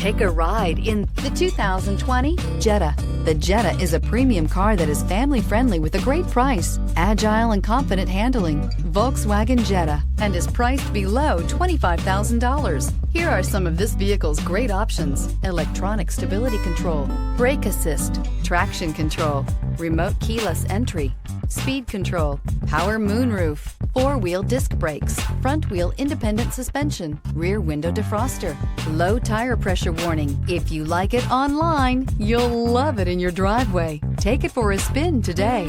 Take a ride in the 2020 Jetta. The Jetta is a premium car that is family-friendly with a great price, agile and confident handling. Volkswagen Jetta, and is priced below $25,000. Here are some of this vehicle's great options: electronic stability control, brake assist, traction control, remote keyless entry, speed control, power moonroof, four-wheel disc brakes, front-wheel independent suspension, rear window defroster, low tire pressure warning. If you like it online, you'll love it in your driveway. Take it for a spin today.